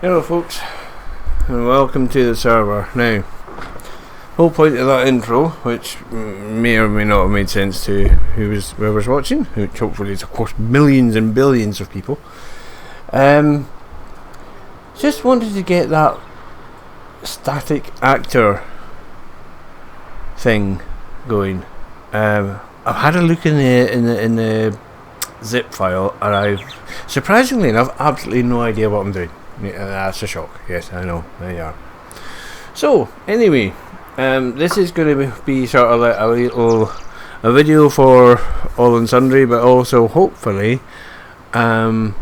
Hello folks, and welcome to the server. Now, whole point of that intro, which may or may not have made sense to whoever's watching, which hopefully is of course millions and billions of people, just wanted to get that static actor thing going. I've had a look in the zip file, and I've surprisingly enough absolutely no idea what I'm doing. Yeah, that's a shock. Yes, I know. There you are. So, anyway, this is going to be sort of like a video for all and sundry, but also hopefully the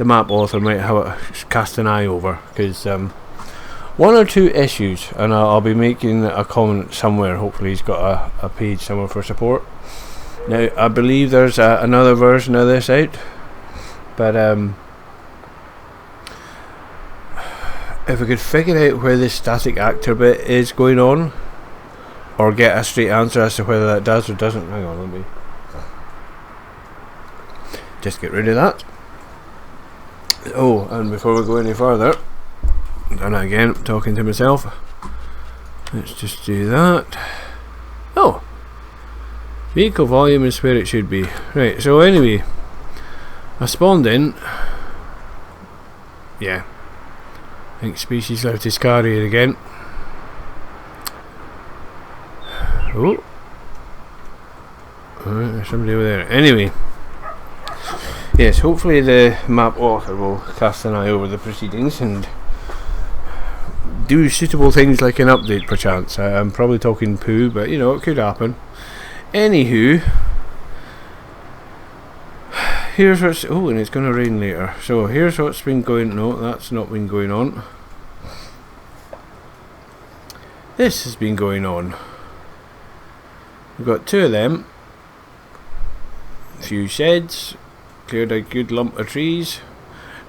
map author might have cast an eye over, because one or two issues, and I'll be making a comment somewhere. Hopefully he's got a page somewhere for support. Now, I believe there's another version of this out, but if we could figure out where this static actor bit is going on, or get a straight answer as to whether that does or doesn't. Hang on, let me just get rid of that. Oh, and before we go any further, and again, talking to myself, let's just do that. Oh, vehicle volume is where it should be. Right, so anyway, I spawned in. Yeah, I think species left his car here again. Oh, alright, there's somebody over there. Anyway, yes, hopefully the map author will cast an eye over the proceedings and do suitable things like an update perchance. I'm probably talking poo, but you know, it could happen. Anywho, here's what's... oh, and it's going to rain later. So here's what's been going... no, that's not been going on. This has been going on. We've got two of them. A few sheds. Cleared a good lump of trees.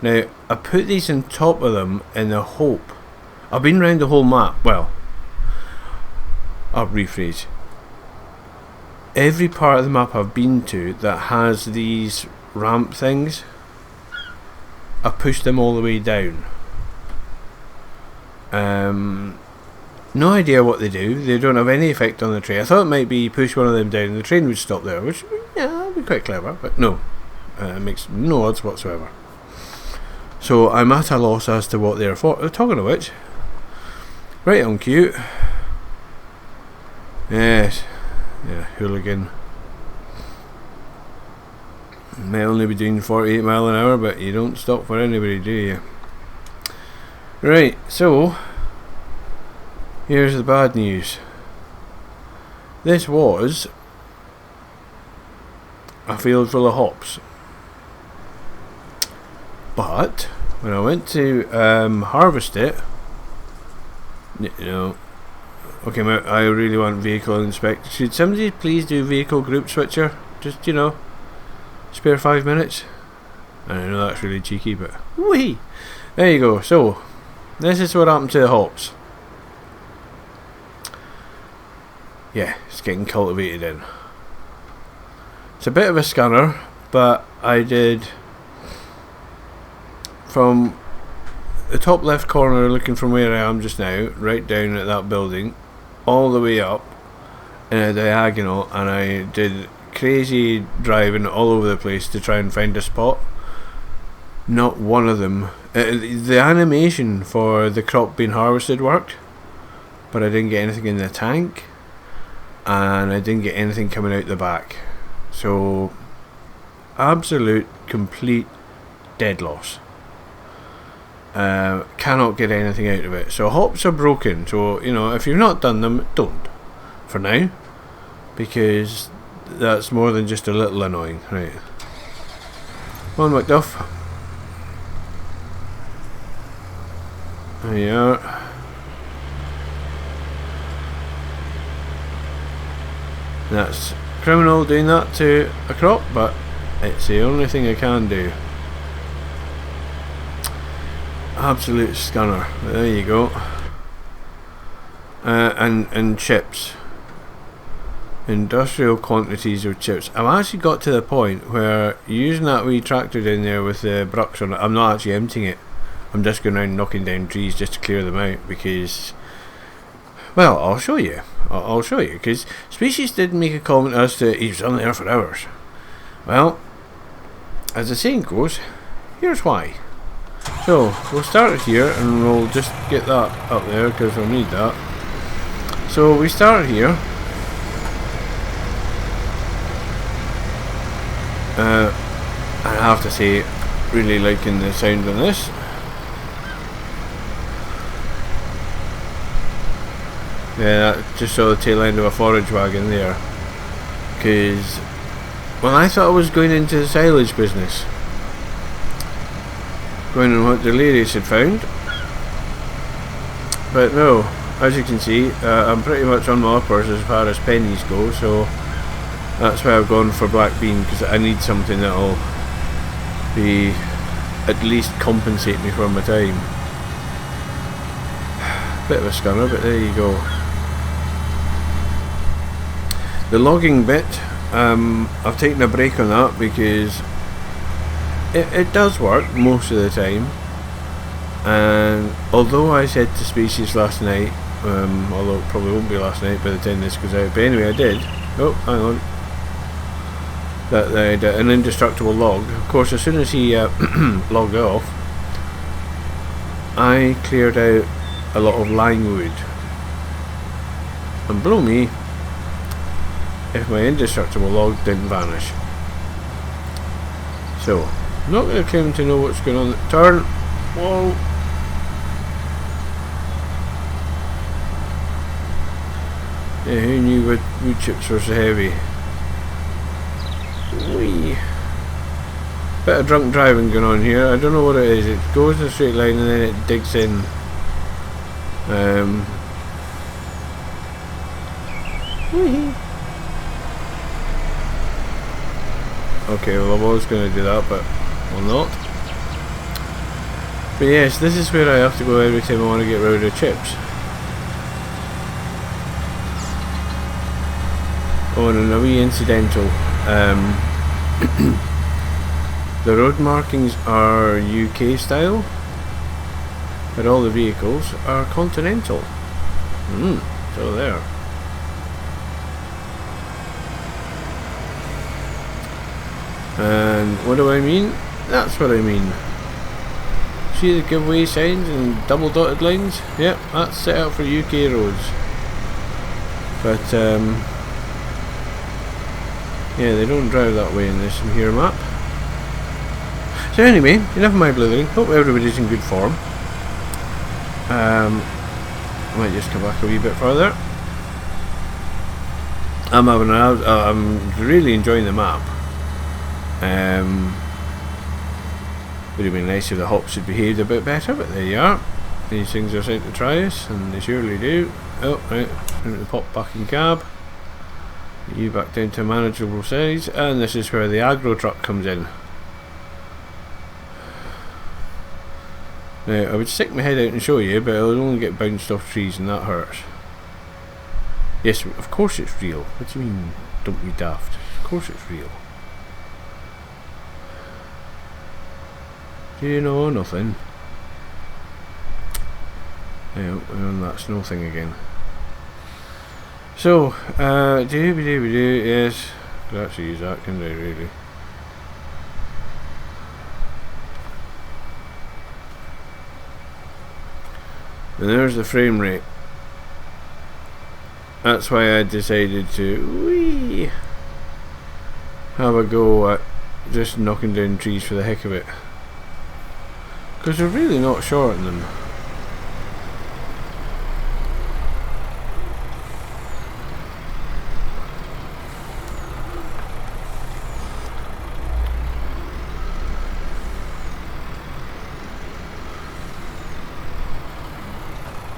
Now, I put these on top of them in the hope... I've been around the whole map. Well, I'll rephrase. Every part of the map I've been to that has these ramp things, I pushed them all the way down. No idea what they do. They don't have any effect on the train. I thought it might be push one of them down and the train would stop there, which, yeah, that would be quite clever, but no. It makes no odds whatsoever. So I'm at a loss as to what they're for. Talking of which, right on cue. Yes. Yeah, hooligan. May only be doing 48 mile an hour, but you don't stop for anybody, do you? Right, so here's the bad news. This was a field full of hops, but when I went to harvest it, you know, okay, I really want vehicle inspect. Should somebody please do vehicle group switcher? Just, you know, spare 5 minutes. I know that's really cheeky, but whee! There you go. So this is what happened to the hops. Yeah, it's getting cultivated in. It's a bit of a scanner, but I did from the top left corner, looking from where I am just now, right down at that building, all the way up in a diagonal, and I did crazy driving all over the place to try and find a spot. Not one of them. The animation for the crop being harvested worked, but I didn't get anything in the tank, and I didn't get anything coming out the back. So absolute complete dead loss. Cannot get anything out of it. So hops are broken, so you know, if you've not done them, don't for now, because that's more than just a little annoying. Right, come on, Macduff. There you are. That's criminal doing that to a crop, but it's the only thing I can do. Absolute stunner. There you go. And chips. Industrial quantities of chips. I've actually got to the point where using that wee tractor down there with the brucks on it, I'm not actually emptying it. I'm just going around knocking down trees just to clear them out because, well, I'll show you. I'll show you, because Species did make a comment as to he was on there for hours. Well, as the saying goes, here's why. So, we'll start it here and we'll just get that up there because we'll need that. So, we start here. I have to say, really liking the sound of this. Yeah, that just saw the tail end of a forage wagon there. Because, well, I thought I was going into the silage business. Going on what the ladies had found. But no, as you can see, I'm pretty much on my uppers as far as pennies go, so that's why I've gone for black bean, because I need something that'll be at least compensate me for my time. Bit of a scunner, but there you go. The logging bit, I've taken a break on that because it does work most of the time. And although I said to Species last night, although it probably won't be last night by the time this goes out, but anyway I did. Oh, hang on. That they had an indestructible log. Of course, as soon as he logged off, I cleared out a lot of line wood. And blow me if my indestructible log didn't vanish. So, I'm not going to claim to know what's going on. Turn! Whoa! Yeah, who knew wood chips were so heavy? Whee! Bit of drunk driving going on here. I don't know what it is. It goes in a straight line and then it digs in. Whee! Okay, well I was going to do that, but I'll not. But yes, this is where I have to go every time I want to get rid of chips. Oh, and a wee incidental. The road markings are UK style, but all the vehicles are continental. So there. And what do I mean? That's what I mean. See the giveaway signs and double dotted lines? Yep, that's set up for UK roads. But yeah, they don't drive that way in this here map. So anyway, enough of my blithering. Hope everybody's in good form. I might just come back a wee bit further. I'm really enjoying the map. Would have been nice if the hops had behaved a bit better, but there you are. These things are sent to try us, and they surely do. Oh, right, the pop back in cab. You back down to a manageable size, and this is where the aggro truck comes in. Now, I would stick my head out and show you, but I'll only get bounced off trees, and that hurts. Yes, of course it's real. What do you mean, don't be daft? Of course it's real. Do you know nothing? Yeah, we're on that snow thing again. So, yes, could actually use that, couldn't I, really? And there's the frame rate. That's why I decided to have a go at just knocking down trees for the heck of it. Because we're really not short on them.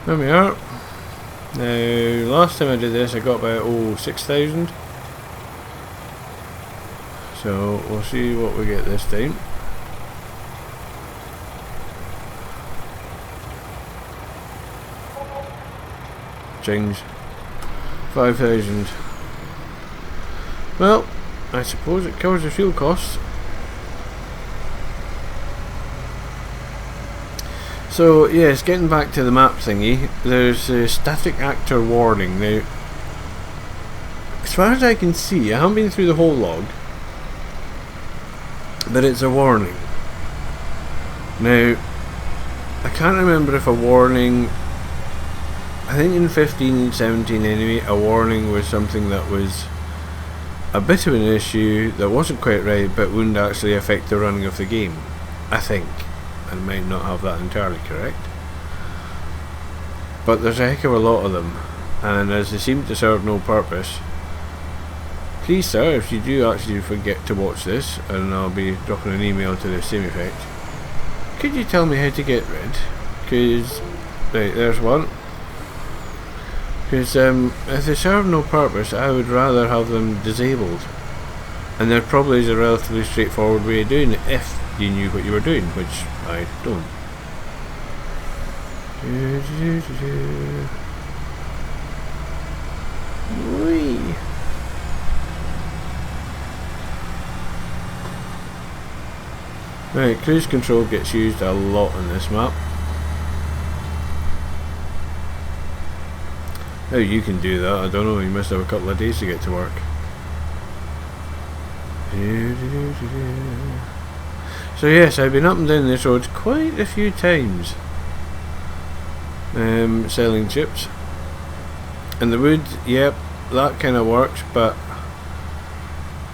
There we are. Now, last time I did this I got about 6,000. So we'll see what we get this time. Change 5,000. Well, I suppose it covers the fuel costs. So yes, getting back to the map thingy, there's a static actor warning. Now, as far as I can see, I haven't been through the whole log, but it's a warning. Now, I can't remember if a warning, I think in 15 and 17 anyway, a warning was something that was a bit of an issue that wasn't quite right, but wouldn't actually affect the running of the game, I think. I might not have that entirely correct, but there's a heck of a lot of them, and as they seem to serve no purpose, please sir, if you do actually forget to watch this, and I'll be dropping an email to the same effect, could you tell me how to get rid? Because, right, there's one. Because if they serve no purpose, I would rather have them disabled, and there probably is a relatively straightforward way of doing it if you knew what you were doing, which I don't. Whee. Right, cruise control gets used a lot on this map. How you can do that, I don't know, you must have a couple of days to get to work. So yes, I've been up and down this road quite a few times, selling chips. And the wood, yep, that kind of works, but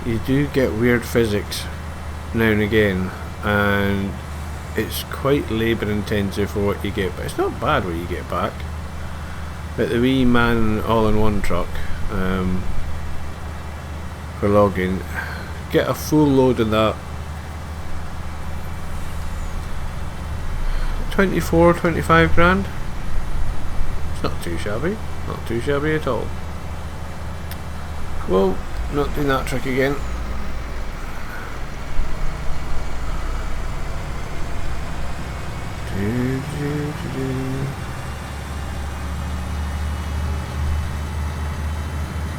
you do get weird physics now and again, and it's quite labour intensive for what you get, but it's not bad what you get back. But the wee man all-in-one truck for logging, get a full load of that, 24-25 grand. It's not too shabby, not too shabby at all. Well, not doing that trick again.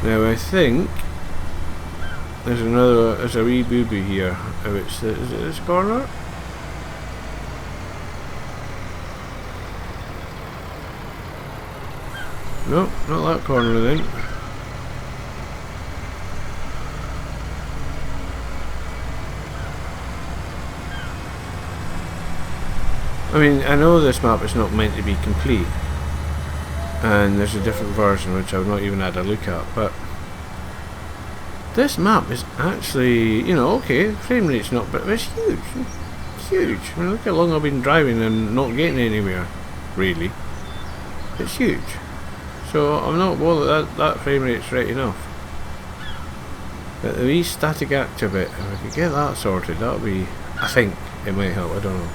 Now I think there's a wee booby here. Is it this corner? No, not that corner then. I mean, I know this map is not meant to be complete, and there's a different version which I've not even had a look at, but this map is actually, you know, okay, frame rate's not, but it's huge. It's huge. I mean, look how long I've been driving and not getting anywhere, really. It's huge. So I'm not bothered that frame rate's right enough. But the wee static actor bit, if I could get that sorted, that would be, I think it might help, I don't know.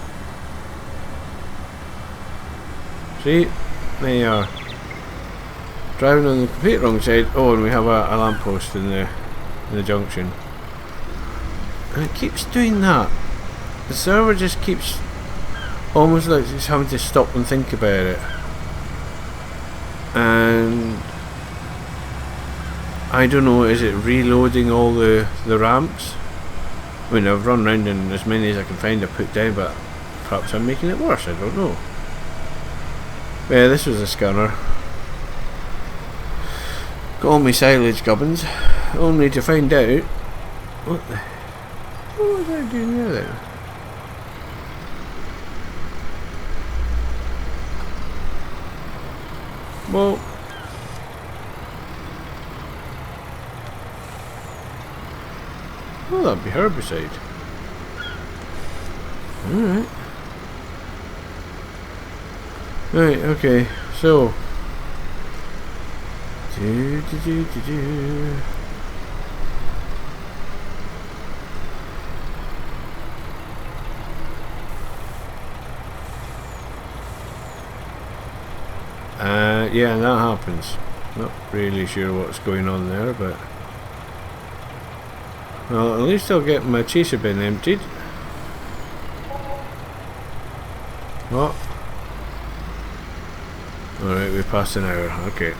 See, there you are. Driving on the complete wrong side. Oh, and we have a lamppost in the junction. And it keeps doing that. The server just keeps almost like it's having to stop and think about it. And I don't know, is it reloading all the ramps? I mean, I've run round and as many as I can find I've put down, but perhaps I'm making it worse, I don't know. Yeah, this was a scanner. Got all my silage gubbins, only to find out what was I doing there then? Well, that'd be herbicide. Alright. Right, okay, so yeah, that happens. Not really sure what's going on there, but well, at least I'll get my chaser bin emptied. What? Alright, we passed an hour, okay.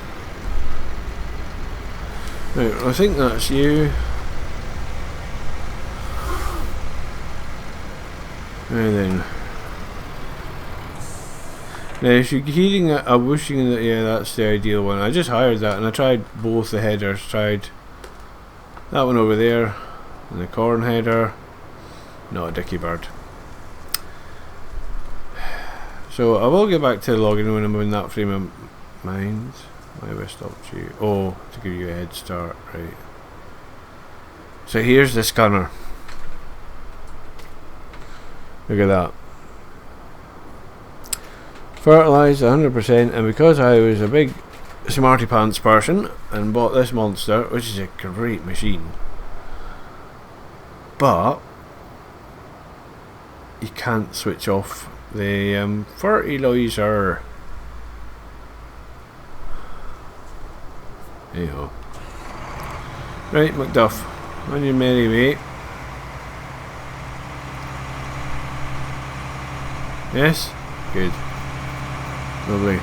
Right, I think that's you. And then Now, if you're hearing a whooshing, yeah, that's the ideal one. I just hired that, and I tried both the headers. Tried that one over there, and the corn header. Not a dicky bird. So I will get back to logging when I'm in that frame of mind. Why have I stopped you? Oh, to give you a head start, right. So here's the scanner. Look at that. Fertilised 100%, and because I was a big smarty pants person and bought this monster, which is a great machine, but you can't switch off the fertiliser. Anyhow. Right, Macduff, on your merry way. Yes? Good. Lovely.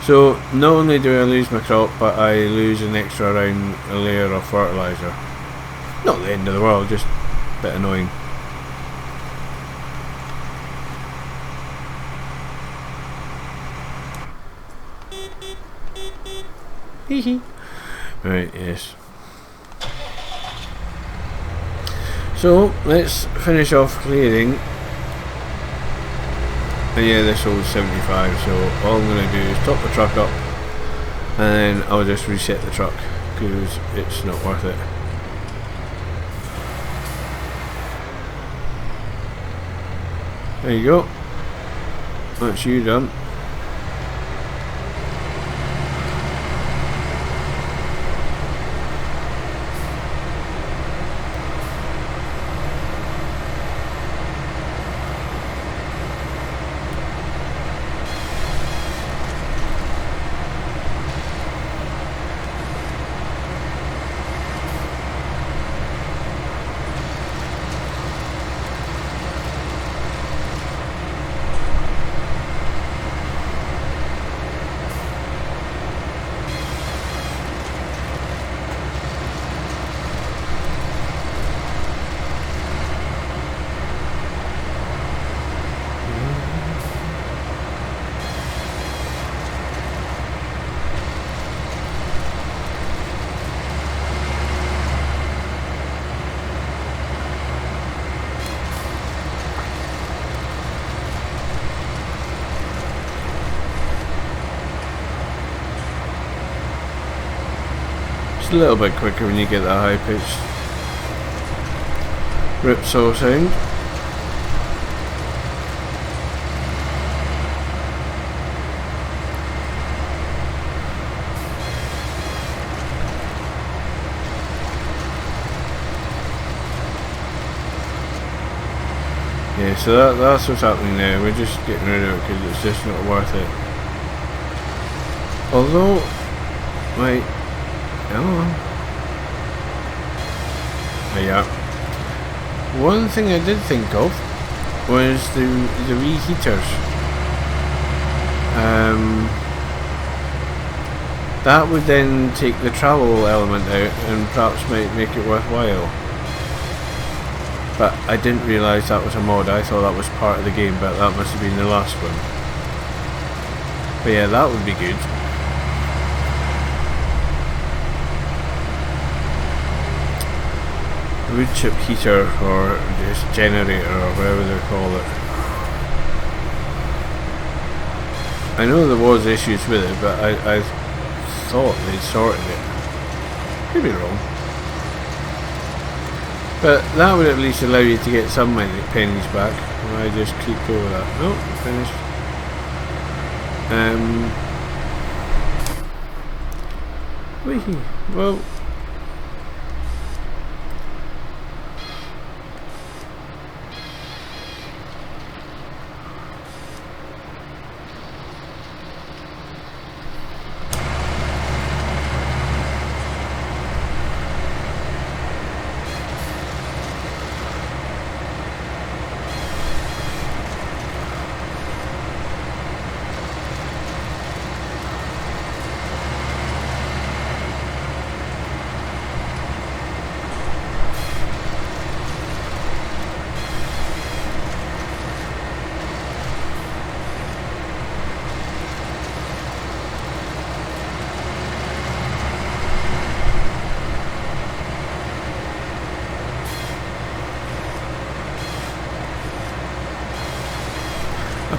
So, not only do I lose my crop, but I lose an extra round a layer of fertiliser. Not the end of the world, just a bit annoying. Hee. Right, yes. So, let's finish off clearing. And yeah, this old 75, so all I'm going to do is top the truck up, and then I'll just reset the truck, because it's not worth it. There you go. That's you done. It's a little bit quicker when you get that high pitched ripsaw sound. Yeah, so that's what's happening now. We're just getting rid of it because it's just not worth it. Although, right, oh yeah. One thing I did think of was the reheaters. That would then take the travel element out and perhaps might make it worthwhile. But I didn't realise that was a mod. I thought that was part of the game, but that must have been the last one. But yeah, that would be good. Wood chip heater, or just generator, or whatever they call it. I know there was issues with it, but I thought they'd sorted it. Could be wrong. But that would at least allow you to get some pennies back. I just clicked over that. Oh, finished. Wee. Well.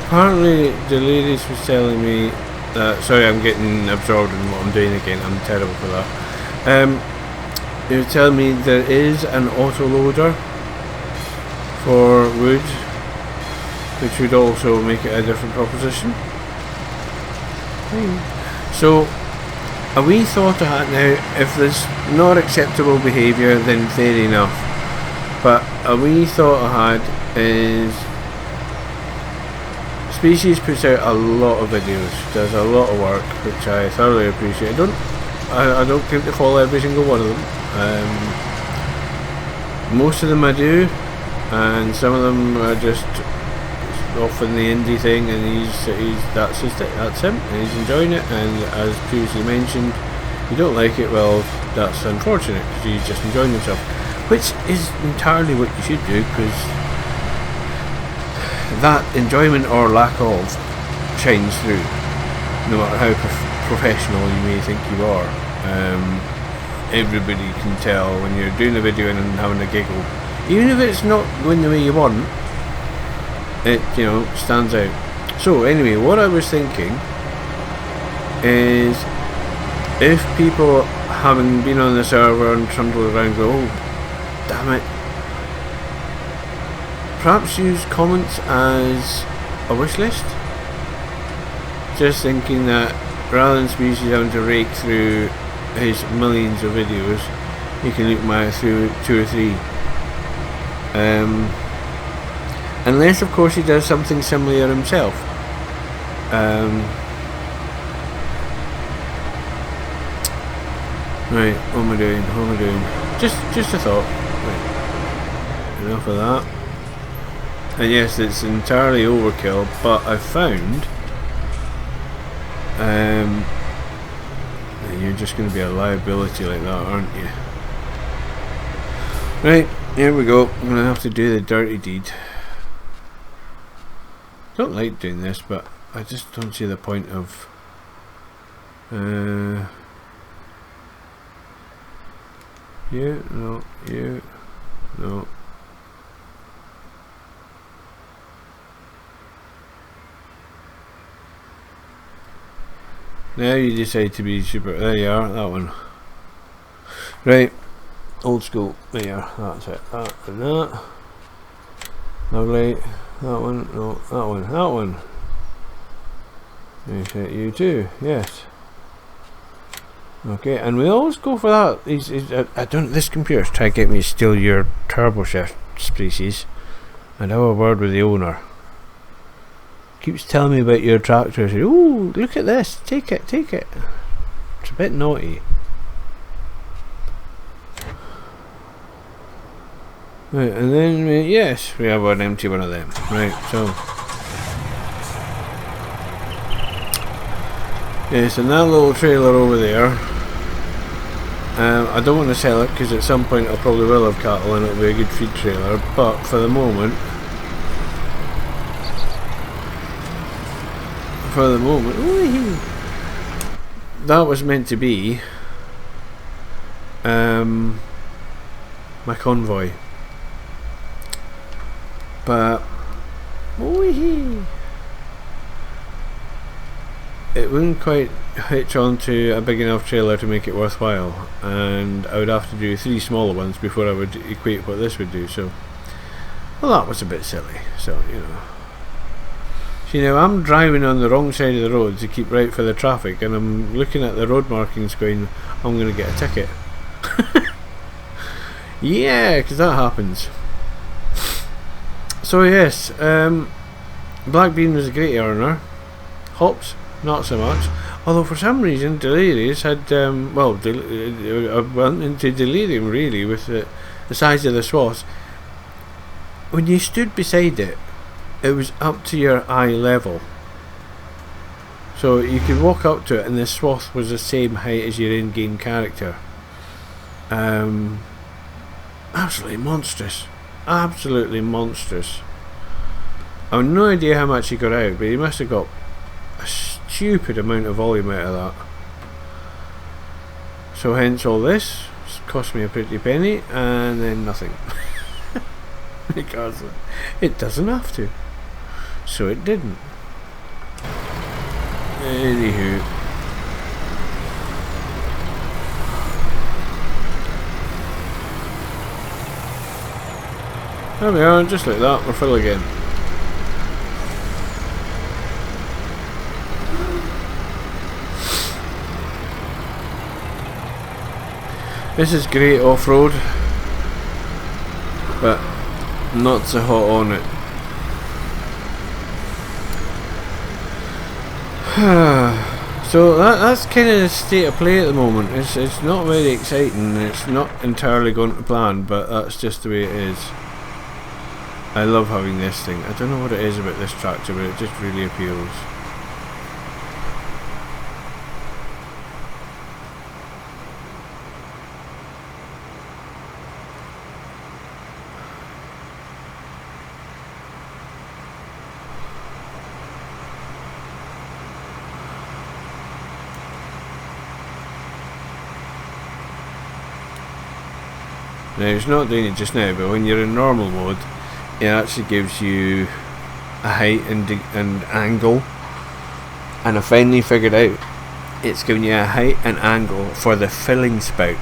apparently Delirious was telling me that, sorry, I'm getting absorbed in what I'm doing again, I'm terrible for that. He was telling me there is an autoloader for wood, which would also make it a different proposition. So a wee thought I had now, if there's not acceptable behaviour then fair enough, but a wee thought I had is Species puts out a lot of videos, does a lot of work, which I thoroughly appreciate. I don't claim to follow every single one of them. Most of them I do, and some of them are just off in the indie thing, and that's him, and he's enjoying it. And as previously mentioned, if you don't like it, well, that's unfortunate because he's just enjoying himself, which is entirely what you should do, because that enjoyment or lack of shines through, no matter how professional you may think you are. Everybody can tell when you're doing a video and having a giggle, even if it's not going the way you want. It, you know, stands out. So anyway, what I was thinking is, if people having been on the server and trundled around go, oh damn it, perhaps use comments as a wish list. Just thinking that rather than Species having to rake through his millions of videos, he can look through 2 or 3. Unless of course he does something similar himself. Right, what am I doing? Just a thought. Right. Enough of that. And yes, it's entirely overkill, but I've found you're just going to be a liability like that, aren't you? Right, here we go. I'm going to have to do the dirty deed. Don't like doing this, but I just don't see the point of no. Now you decide to be super. There you are, that one. Right, old school. There you are, that's it. That and that. Lovely. That one, no, that one. You too, yes. Okay, and we always go for that. I don't. This computer's trying to get me to steal your turbo shift Species, and have a word with the owner. Keeps telling me about your tractor. Ooh, look at this. Take it. It's a bit naughty. Right, and then yes, we have an empty one of them. Right, so yes, and that little trailer over there. I don't want to sell it because at some point I probably will have cattle and it'll be a good feed trailer. But for the moment. That was meant to be my convoy, but it wouldn't quite hitch onto a big enough trailer to make it worthwhile, and I would have to do 3 smaller ones before I would equate what this would do. So, well, that was a bit silly. So, you know. See, now I'm driving on the wrong side of the road to keep right for the traffic, and I'm looking at the road markings going, I'm going to get a ticket. Yeah, because that happens. So yes, Black Bean was a great earner. Hops, not so much. Although for some reason Delirious had, I went into delirium really with the size of the swaths. When you stood beside it, it was up to your eye level, so you could walk up to it and the swath was the same height as your in-game character. Absolutely monstrous. I've no idea how much he got out, but he must have got a stupid amount of volume out of that. So hence all this. It's cost me a pretty penny, and then nothing. Because it doesn't have to. So it didn't. Anywho. There we are, just like that, we're full again. This is great off-road, but not so hot on it. So that's kind of the state of play at the moment. It's not very exciting, it's not entirely going to plan, but that's just the way it is. I love having this thing. I don't know what it is about this tractor, but it just really appeals. Now it's not doing it just now, but when you're in normal mode, it actually gives you a height and angle, and I finally figured out it's giving you a height and angle for the filling spout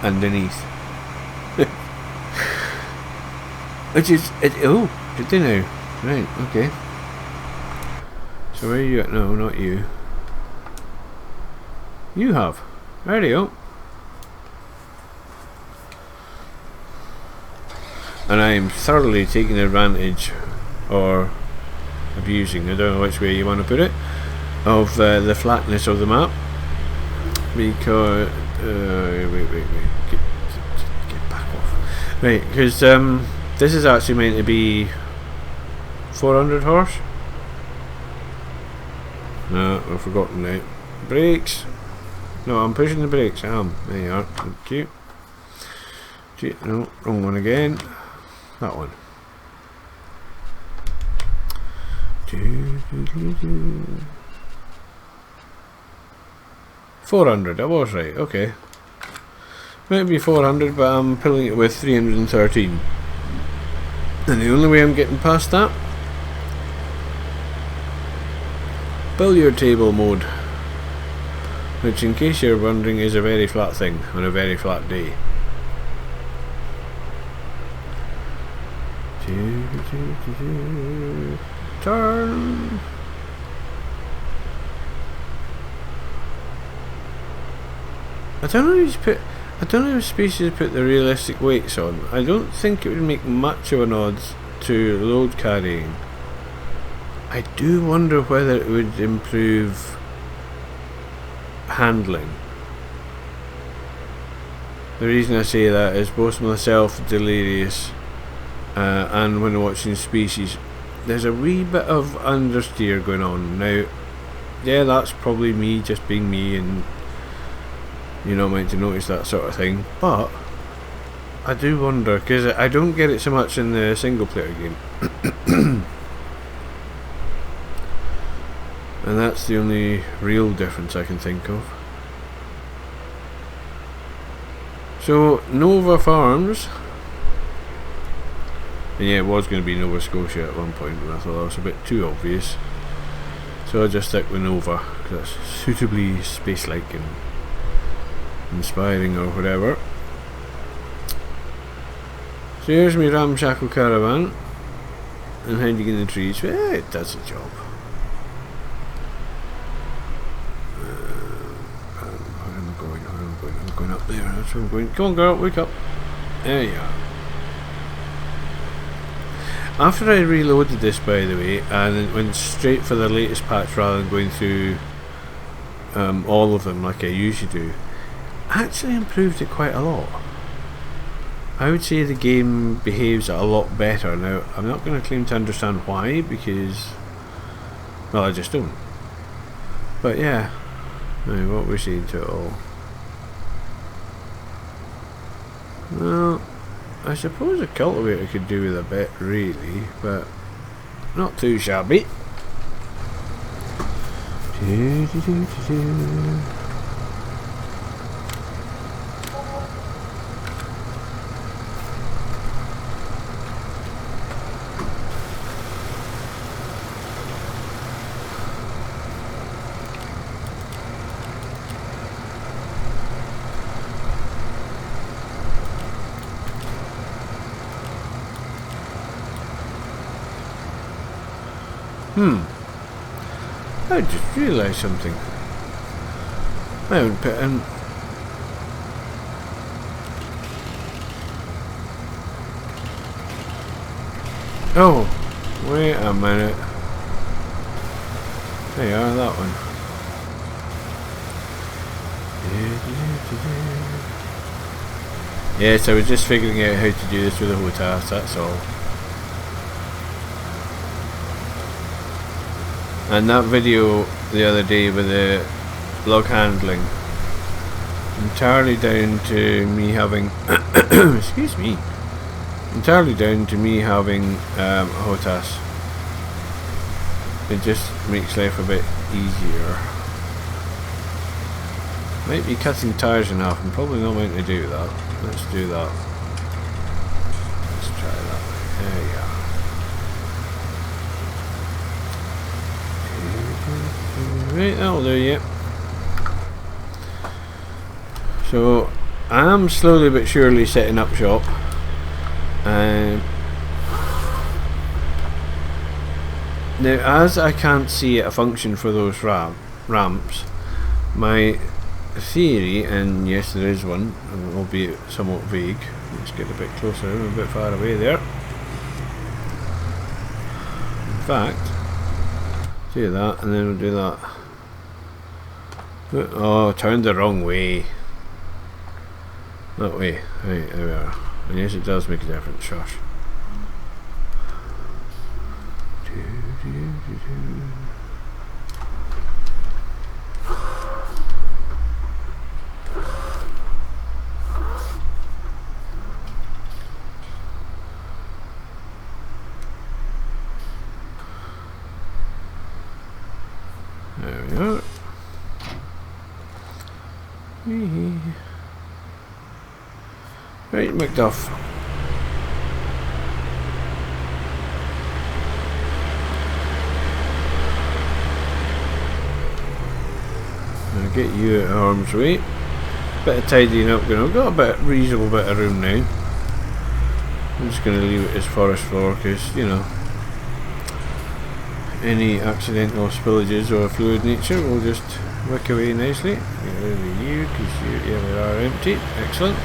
underneath. Which is oh, did they know? Right, okay. So where are you at? No, not you. You have. There you go. And I am thoroughly taking advantage, or abusing, I don't know which way you want to put it, of the flatness of the map, because wait, get back off. Right, because this is actually meant to be 400 horse. No, I've forgotten now. Brakes. No, I'm pushing the brakes. I am. There you are. Thank you. No, wrong one again. That one. 400, I was right, okay. Might be 400, but I'm pulling it with 313. And the only way I'm getting past that, billiard table mode, which in case you're wondering is a very flat thing on a very flat day. Turn. I don't know if Species put the realistic weights on. I don't think it would make much of an odds to load carrying. I do wonder whether it would improve handling. The reason I say that is both myself, Delirious, and when watching Species, there's a wee bit of understeer going on. Now, yeah, that's probably me just being me, and you're not meant to notice that sort of thing, but I do wonder, because I don't get it so much in the single player game. And that's the only real difference I can think of. So, Nova Farms. And yeah, it was going to be Nova Scotia at one point, but I thought that was a bit too obvious. So I'll just stick with Nova, because that's suitably space-like and inspiring or whatever. So here's my ramshackle caravan, and hiding in the trees. Yeah, it does the job. Where am I going? I'm going up there. That's where I'm going. Come on, girl, wake up. There you are. After I reloaded this, by the way, and it went straight for the latest patch rather than going through all of them like I usually do, I actually improved it quite a lot. I would say the game behaves a lot better. Now, I'm not going to claim to understand why, because, well, I just don't. But yeah, now what we're seeing to it all. Well, I suppose a cultivator could do with a bit, really, but not too shabby. I just realised something. I haven't put in. Oh, wait a minute. There you are, that one. Yes, I was just figuring out how to do this with the HOTAS, that's all. And that video the other day with the log handling, entirely down to me having excuse me, entirely down to me having HOTAS. It just makes life a bit easier. Might be cutting tyres in half. I'm probably not meant to do that. Let's do that. Let's try that. There you are. Right, that'll do, yep. So, I am slowly but surely setting up shop. Now, as I can't see a function for those ramps, my theory, and yes there is one, albeit somewhat vague. Let's get a bit closer, I'm a bit far away there. In fact, do that and then we'll do that. Oh, turned the wrong way. That way, right, there we are. And yes, it does make a difference, shush. There we are. Right, Macduff. I'll get you at harm's way. Bit of tidying up going on. I've got a reasonable bit of room now. I'm just going to leave it as forest floor because, you know, any accidental spillages or fluid nature will just wick away nicely. Get rid of you because you are empty. Excellent.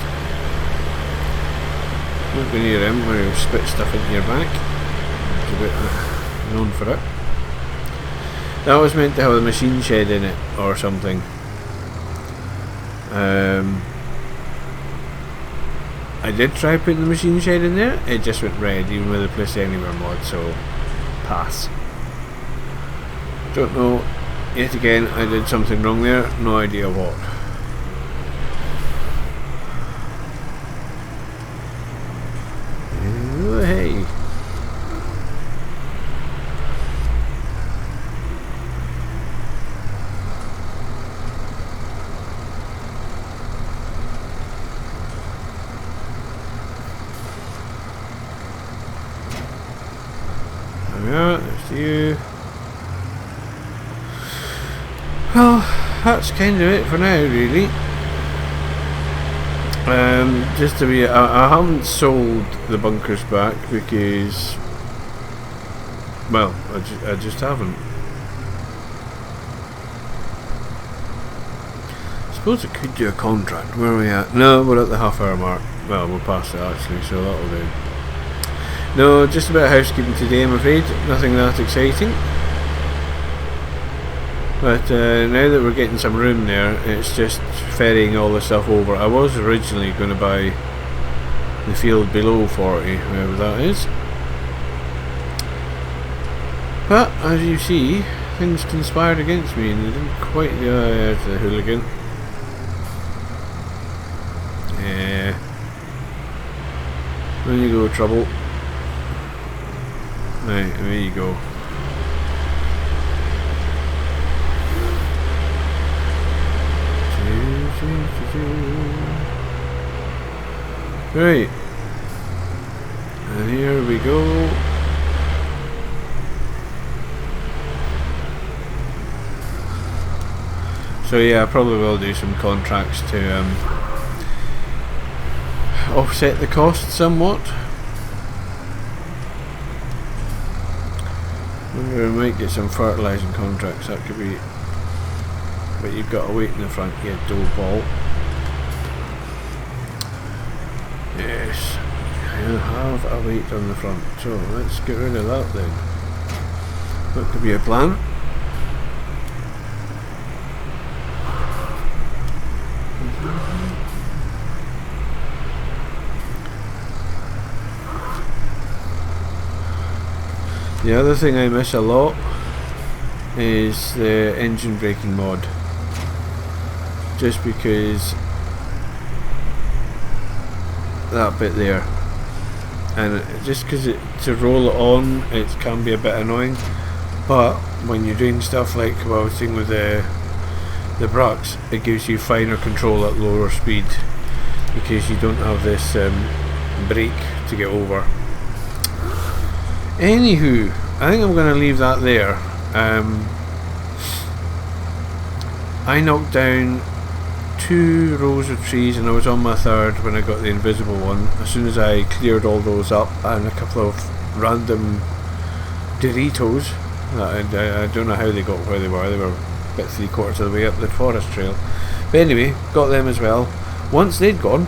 Don't go near him where he'll spit stuff into your back. It's a bit known for it. That was meant to have a machine shed in it or something. I did try putting the machine shed in there. It just went red even with the Place Anywhere mod, so pass. Don't know. Yet again, I did something wrong there. No idea what. Oh, hey. There we are. There's you. Well, that's kind of it for now, really. Just to be, I haven't sold the bunkers back because, well, I just haven't. I suppose I could do a contract. Where are we at? No, we're at the half-hour mark. Well, we're past it actually, so that'll do. No, just a bit of housekeeping today, I'm afraid. Nothing that exciting. But now that we're getting some room there, it's just ferrying all the stuff over. I was originally going to buy the field below 40, wherever that is. But, as you see, things conspired against me and they didn't quite do there's the hooligan. Yeah. There you go, trouble. Right, there you go. Right, and here we go. So yeah, I probably will do some contracts to offset the cost somewhat. Wonder we might get some fertilising contracts, that could be... But you've got to wait in the front, you dough ball. Yes, I have a weight on the front, so let's get rid of that then. That could be a plan. The other thing I miss a lot is the engine braking mod, just because that bit there, and just because to roll it on it can be a bit annoying, but when you're doing stuff like what I was saying with the Brucks, it gives you finer control at lower speed because you don't have this brake to get over. Anywho, I think I'm going to leave that there. I knocked down 2 rows of trees and I was on my 3rd when I got the invisible one. As soon as I cleared all those up, and a couple of random Doritos that I don't know how they got where they were about 3/4 of the way up the forest trail, but anyway, got them as well. Once they'd gone,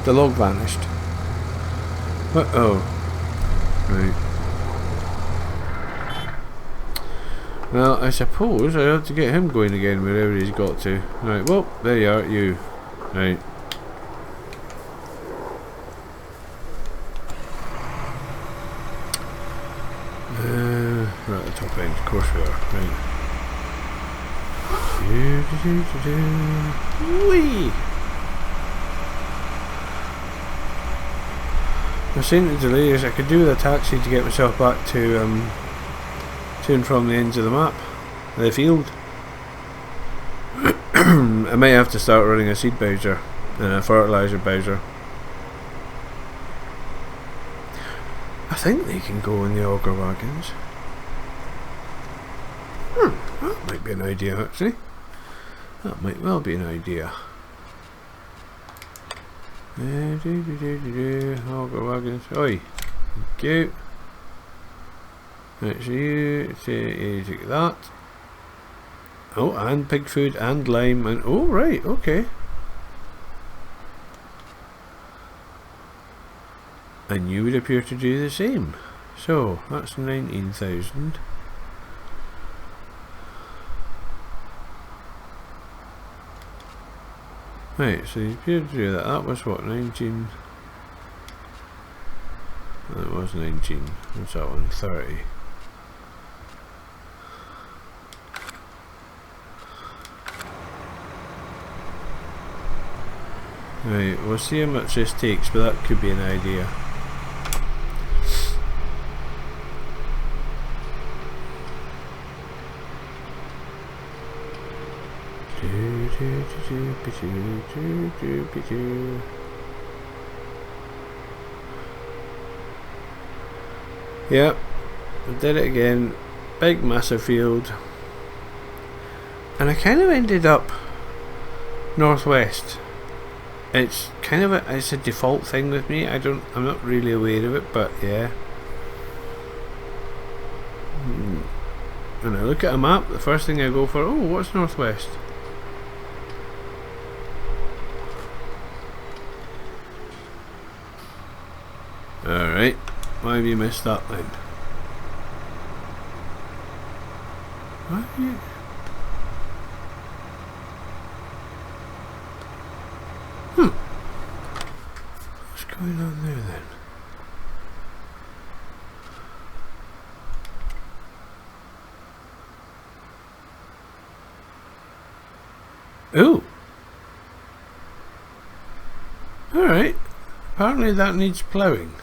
the log vanished. Right. Well, I suppose I have to get him going again wherever he's got to. Right, well, there you are, you. Right. We're at the top end, of course we are. Right. Whee! I was saying to Delayers I could do with a taxi to get myself back to and from the ends of the map, the field. I might have to start running a seed bowser and a fertiliser bowser. I think they can go in the auger wagons. That might be an idea actually. That might well be an idea. Auger wagons. Oi! Thank you. Right, so you take that. Oh, and pig food and lime and oh right, okay. And you would appear to do the same. So that's 19,000. Right, so you appear to do that. That was what, 19? That was 19. What's that one? 30. Right, we'll see how much this takes, but that could be an idea. Yep, I did it again. Big massive field. And I kind of ended up northwest. It's kind of it's a default thing with me. I'm not really aware of it, but yeah. When I look at a map, the first thing I go for, oh, what's northwest? Alright, why have you missed that then? Why have you... What's going on there then? Ooh! Alright, apparently that needs ploughing.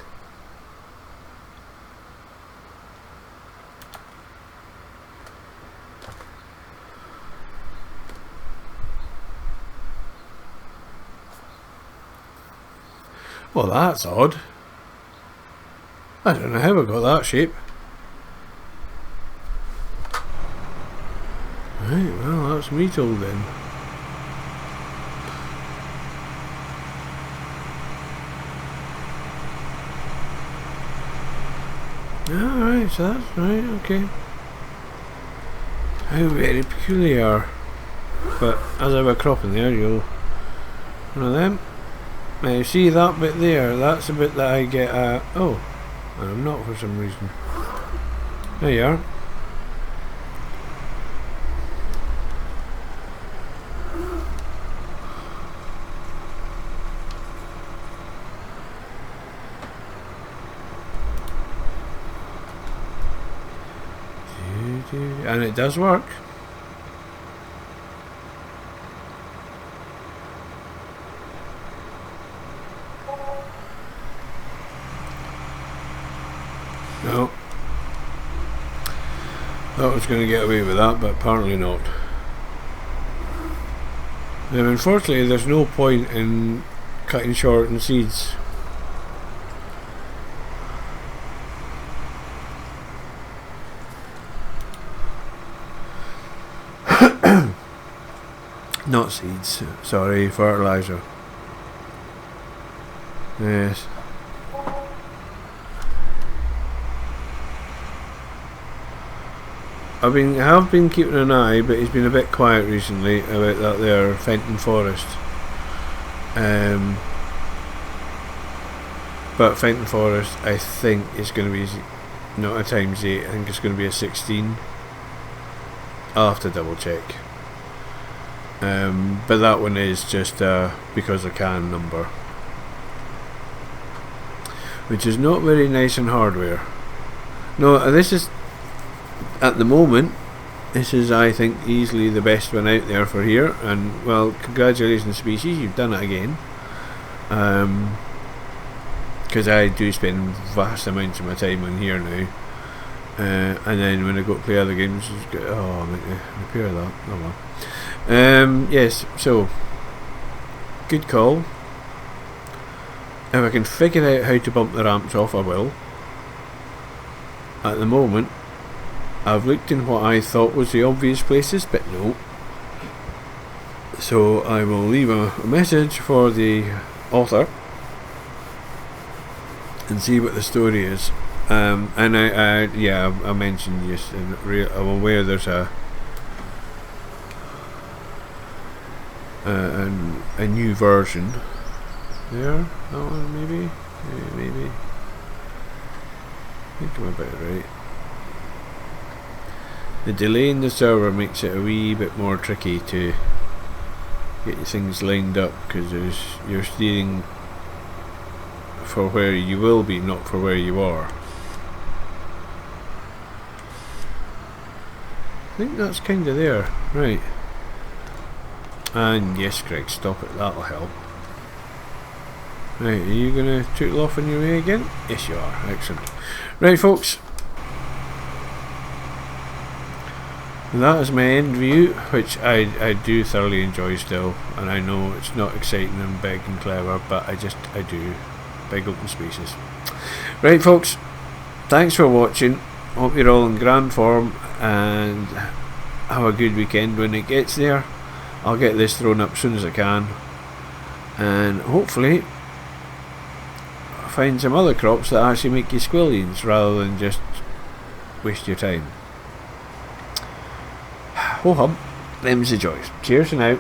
Well, that's odd. I don't know how I got that shape. Right, well, that's me told then. Alright, so that's right, okay. How very peculiar. But as I were cropping there, you'll one of them. Now you see that bit there, that's the bit that I get oh, I'm not for some reason. There you are. And it does work. No. Thought I was going to get away with that, but apparently not. Now, unfortunately, there's no point in cutting short in seeds. Not seeds, sorry, fertilizer. Yes. I have been keeping an eye, but he's been a bit quiet recently about that there Fenton Forest. But Fenton Forest, I think, is going to be not a times 8. I think it's going to be a 16. I'll have to double check. But that one is just because I can number, which is not very nice in hardware. No, this is at the moment. This is, I think, easily the best one out there for here. And well, congratulations, species, you've done it again. Because I do spend vast amounts of my time on here now. And then when I go to play other games, I meant to repair that. Oh well. Yes, so good call. If I can figure out how to bump the ramps off, I will. At the moment, I've looked in what I thought was the obvious places, but no. So I will leave a message for the author and see what the story is. And I mentioned yes, I'm aware there's a new version there. That one maybe. I think I'm about right. The delay in the server makes it a wee bit more tricky to get things lined up, because you're steering for where you will be, not for where you are. I think that's kind of there, right? And yes, Greg, stop it, that'll help. Right, are you going to tootle off on your way again? Yes, you are, excellent. Right, folks, that is my end view, which I do thoroughly enjoy still, and I know it's not exciting and big and clever, but I do. Big open spaces. Right, folks, thanks for watching. Hope you're all in grand form and have a good weekend when it gets there. I'll get this thrown up as soon as I can, and hopefully find some other crops that actually make you squillions rather than just waste your time. Ho hum, them's the joys. Cheers for now.